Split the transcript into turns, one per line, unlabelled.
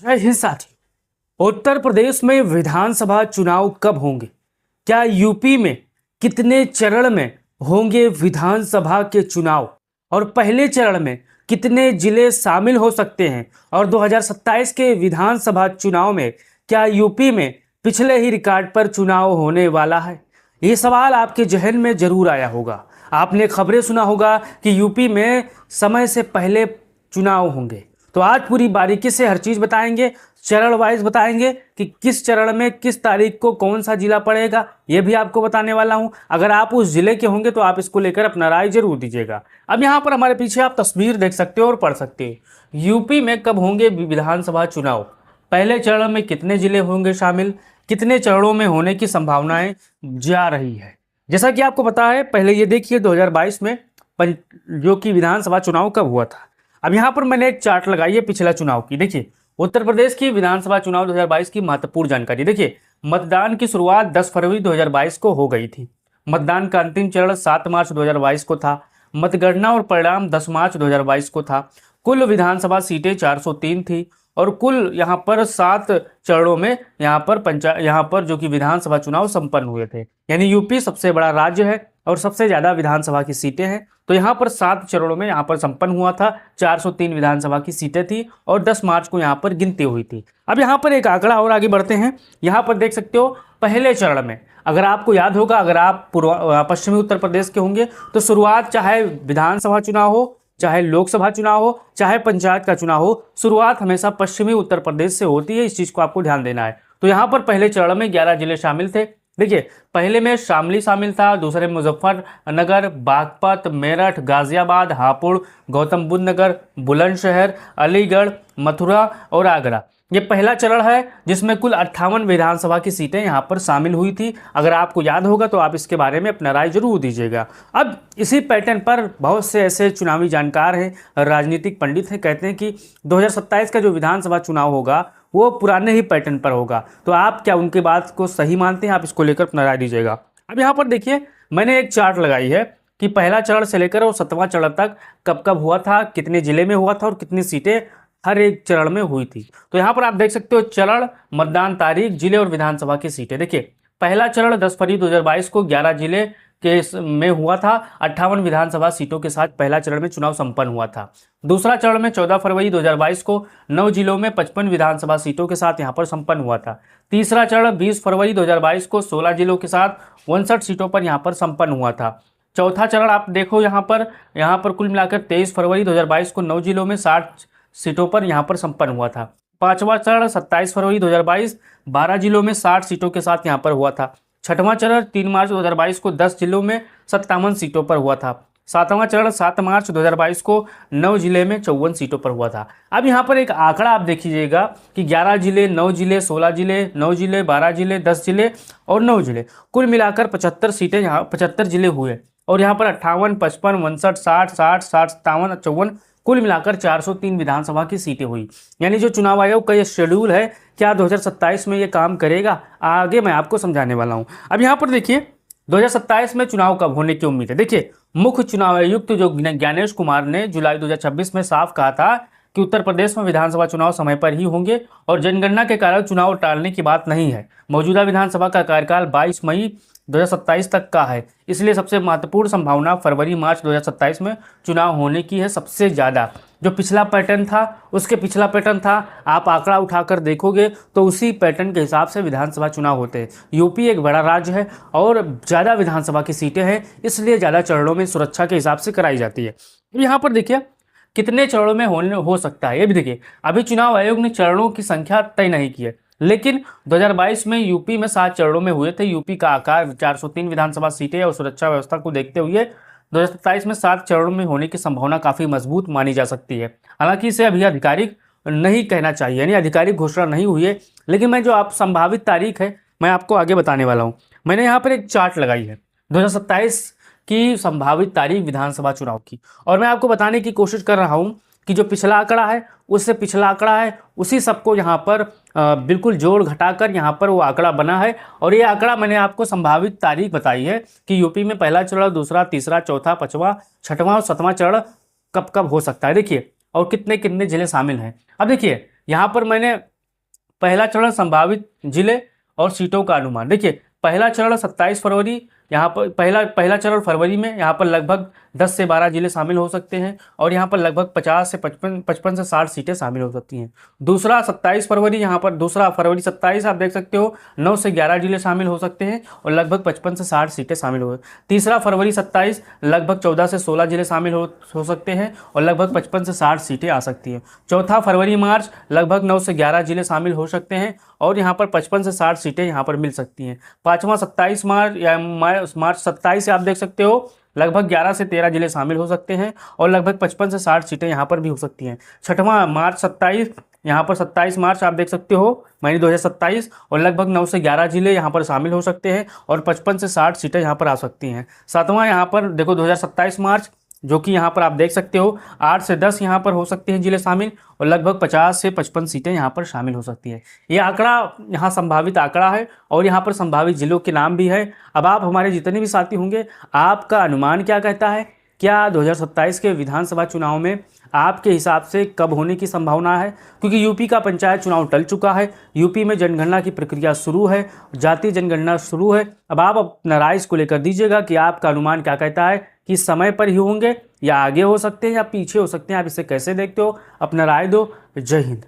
जय हिंद साथियों। उत्तर प्रदेश में विधानसभा चुनाव कब होंगे? क्या यूपी में कितने चरण में होंगे विधानसभा के चुनाव और पहले चरण में कितने जिले शामिल हो सकते हैं? और 2027 के विधानसभा चुनाव में क्या यूपी में पिछले ही रिकॉर्ड पर चुनाव होने वाला है? ये सवाल आपके जहन में जरूर आया होगा। आपने खबरें सुना होगा कि यूपी में समय से पहले चुनाव होंगे। तो आज पूरी बारीकी से हर चीज बताएंगे, चरण वाइज बताएंगे कि किस चरण में किस तारीख को कौन सा जिला पड़ेगा, ये भी आपको बताने वाला हूं। अगर आप उस जिले के होंगे तो आप इसको लेकर अपना राय जरूर दीजिएगा। अब यहाँ पर हमारे पीछे आप तस्वीर देख सकते हो और पढ़ सकते हो। यूपी में कब होंगे विधानसभा चुनाव, पहले चरण में कितने जिले होंगे शामिल, कितने चरणों में होने की संभावनाएं जा रही है। जैसा कि आपको पता है, पहले ये देखिए 2022 में जो कि विधानसभा चुनाव कब हुआ था। अब यहाँ पर मैंने एक चार्ट लगाई है पिछला चुनाव की। देखिए उत्तर प्रदेश की विधानसभा चुनाव 2022 की महत्वपूर्ण जानकारी। देखिए मतदान की शुरुआत 10 फरवरी 2022 को हो गई थी। मतदान का अंतिम चरण 7 मार्च 2022 को था। मतगणना और परिणाम 10 मार्च 2022 को था। कुल विधानसभा सीटें 403 थी और कुल यहाँ पर 7 चरणों में यहाँ पर जो कि विधानसभा चुनाव संपन्न हुए थे। यानी यूपी सबसे बड़ा राज्य है और सबसे ज्यादा विधानसभा की सीटें हैं। तो यहाँ पर 7 चरणों में यहाँ पर संपन्न हुआ था। 403 विधानसभा की सीटें थी और 10 मार्च को यहाँ पर गिनती हुई थी। अब यहाँ पर एक आंकड़ा और आगे बढ़ते हैं। यहाँ पर देख सकते हो पहले चरण में, अगर आपको याद होगा, अगर आप पश्चिमी उत्तर प्रदेश के होंगे तो शुरुआत चाहे विधानसभा चुनाव हो, चाहे लोकसभा चुनाव हो, चाहे पंचायत का चुनाव हो, शुरुआत हमेशा पश्चिमी उत्तर प्रदेश से होती है। इस चीज को आपको ध्यान देना है। तो यहाँ पर पहले चरण में 11 जिले शामिल थे। देखिए पहले में शामली शामिल था, दूसरे में मुजफ्फरनगर, बागपत, मेरठ, गाजियाबाद, हापुड़, गौतम बुद्ध नगर, बुलंदशहर, अलीगढ़, मथुरा और आगरा। ये पहला चरण है जिसमें कुल 58 विधानसभा की सीटें यहाँ पर शामिल हुई थी। अगर आपको याद होगा तो आप इसके बारे में अपना राय जरूर दीजिएगा। अब इसी पैटर्न पर बहुत से ऐसे चुनावी जानकार हैं, राजनीतिक पंडित हैं, कहते हैं कि 2027 का जो विधानसभा चुनाव होगा वो पुराने ही पैटर्न पर होगा। तो आप क्या उनके बात को सही मानते हैं? आप इसको लेकर अपना राय दीजिएगा। अब यहाँ पर देखिए मैंने एक चार्ट लगाई है कि पहला चरण से लेकर और 7वां चरण तक कब कब हुआ था, कितने जिले में हुआ था और कितनी सीटें हर एक चरण में हुई थी। तो यहाँ पर आप देख सकते हो चरण, मतदान तारीख, जिले और विधानसभा की सीटें। देखिए पहला चरण 10 फरवरी 2022 को 11 जिले के में हुआ था। 58 विधानसभा सीटों के साथ पहला चरण में चुनाव संपन्न हुआ था। दूसरा चरण में 14 फरवरी 2022 को 9 जिलों में 55 विधानसभा सीटों के साथ यहां पर संपन्न हुआ था। तीसरा चरण 20 फरवरी 2022 को 16 जिलों के साथ 59 सीटों पर यहां पर संपन्न हुआ था। चौथा चरण आप देखो यहाँ पर कुल मिलाकर 23 फरवरी 2022 को 9 जिलों में 60 सीटों पर यहां पर संपन्न हुआ था। पांचवा चरण 27 फरवरी 2022 12 जिलों में 60 सीटों के साथ यहां पर हुआ था। छठवां चरण 3 मार्च 2022 को 10 जिलों में 57 सीटों पर हुआ था। सातवां चरण 7 मार्च 2022 को 9 जिले में 54 सीटों पर हुआ था। अब यहाँ पर एक आंकड़ा आप देखिएगा कि 11 जिले, 9 जिले, 16 जिले, 9 जिले, 12 जिले, 10 जिले और 9 जिले, कुल मिलाकर 75 सीटें, यहाँ 75 जिले हुए। और यहाँ पर 58, 55, 59, 60, 60, 60, 57, 54, कुल मिलाकर 403 विधानसभा की सीटें हुई। यानी जो चुनाव आयोग का ये शेड्यूल है, क्या 2027 में ये काम करेगा, आगे मैं आपको समझाने वाला हूं। अब यहाँ पर देखिए 2027 में चुनाव कब होने की उम्मीद है। देखिए मुख्य चुनाव आयुक्त जो ज्ञानेश कुमार ने जुलाई 2026 में साफ कहा था कि उत्तर प्रदेश में विधानसभा चुनाव समय पर ही होंगे और जनगणना के कारण चुनाव टालने की बात नहीं है। मौजूदा विधानसभा का कार्यकाल 22 मई 2027 तक का है, इसलिए सबसे महत्वपूर्ण संभावना फरवरी मार्च 2027 में चुनाव होने की है सबसे ज़्यादा। जो पिछला पैटर्न था उसके पिछला पैटर्न था, आप आंकड़ा उठाकर देखोगे तो उसी पैटर्न के हिसाब से विधानसभा चुनाव होते हैं। यूपी एक बड़ा राज्य है और ज़्यादा विधानसभा की सीटें हैं, इसलिए ज़्यादा चरणों में सुरक्षा के हिसाब से कराई जाती है। यहाँ पर देखिए कितने चरणों में हो सकता है, ये भी देखिए। अभी चुनाव आयोग ने चरणों की संख्या तय नहीं की है, लेकिन 2022 में यूपी में 7 चरणों में हुए थे। यूपी का आकार 403 विधानसभा सीटें और सुरक्षा व्यवस्था को देखते हुए 2027 में 7 चरणों में होने की संभावना काफी मजबूत मानी जा सकती है। हालांकि इसे अभी आधिकारिक नहीं कहना चाहिए, यानी आधिकारिक घोषणा नहीं हुई है, लेकिन मैं जो आप संभावित तारीख है मैं आपको आगे बताने वाला हूँ। मैंने यहाँ पर एक चार्ट लगाई है 2027 की संभावित तारीख विधानसभा चुनाव की, और मैं आपको बताने की कोशिश कर रहा हूँ कि जो पिछला आंकड़ा है उससे पिछला आंकड़ा है, उसी सबको यहाँ पर बिल्कुल जोड़ घटाकर यहाँ पर वो आंकड़ा बना है। और ये आंकड़ा मैंने आपको संभावित तारीख बताई है कि यूपी में पहला चरण, दूसरा, तीसरा, चौथा, पांचवा, छठवां और 7वां चरण कब कब हो सकता है। देखिए और कितने कितने जिले शामिल हैं। अब देखिए यहाँ पर मैंने पहला चरण संभावित जिले और सीटों का अनुमान। देखिए पहला चरण 27 फरवरी, यहाँ पर पहला चरण फरवरी में, यहाँ पर लगभग 10 से 12 जिले शामिल हो सकते हैं और यहाँ पर लगभग 50 से 55 से 60 सीटें शामिल हो सकती हैं। दूसरा 27 फरवरी, यहाँ पर दूसरा फरवरी 27 आप देख सकते हो 9 से 11 जिले शामिल हो सकते हैं और लगभग 55 से 60 सीटें शामिल हो। तीसरा फरवरी 27 लगभग 14 से 16 जिले शामिल हो सकते हैं और लगभग 55 से 60 सीटें आ सकती हैं। चौथा फरवरी मार्च लगभग 9 से 11 जिले शामिल हो सकते हैं और यहाँ पर 55 से 60 सीटें यहाँ पर मिल सकती हैं। पाँचवां 27 मार्च या मार्च 27 से आप देख सकते हो लगभग 11 से 13 जिले शामिल हो सकते हैं और लगभग 55 से 60 सीटें यहाँ पर भी हो सकती हैं। छठवां मार्च 27, यहाँ पर 27 मार्च आप देख सकते हो मई 2027 और लगभग 9 से 11 जिले यहाँ पर शामिल हो सकते हैं और 55 से 60 सीटें यहाँ पर आ सकती हैं। सातवां यहाँ पर देखो 2027 मार्च, जो कि यहाँ पर आप देख सकते हो 8 से 10 यहाँ पर हो सकते हैं जिले शामिल और लगभग 50 से 55 सीटें यहाँ पर शामिल हो सकती हैं। ये आंकड़ा यहाँ संभावित आंकड़ा है और यहाँ पर संभावित जिलों के नाम भी है। अब आप हमारे जितने भी साथी होंगे, आपका अनुमान क्या कहता है? क्या 2027 के विधानसभा चुनाव में आपके हिसाब से कब होने की संभावना है? क्योंकि यूपी का पंचायत चुनाव टल चुका है, यूपी में जनगणना की प्रक्रिया शुरू है, जातीय जनगणना शुरू है। अब आप अपना राय इसको लेकर दीजिएगा कि आपका अनुमान क्या कहता है कि समय पर ही होंगे या आगे हो सकते हैं या पीछे हो सकते हैं। आप इसे कैसे देखते हो? अपना राय दो। जय हिंद।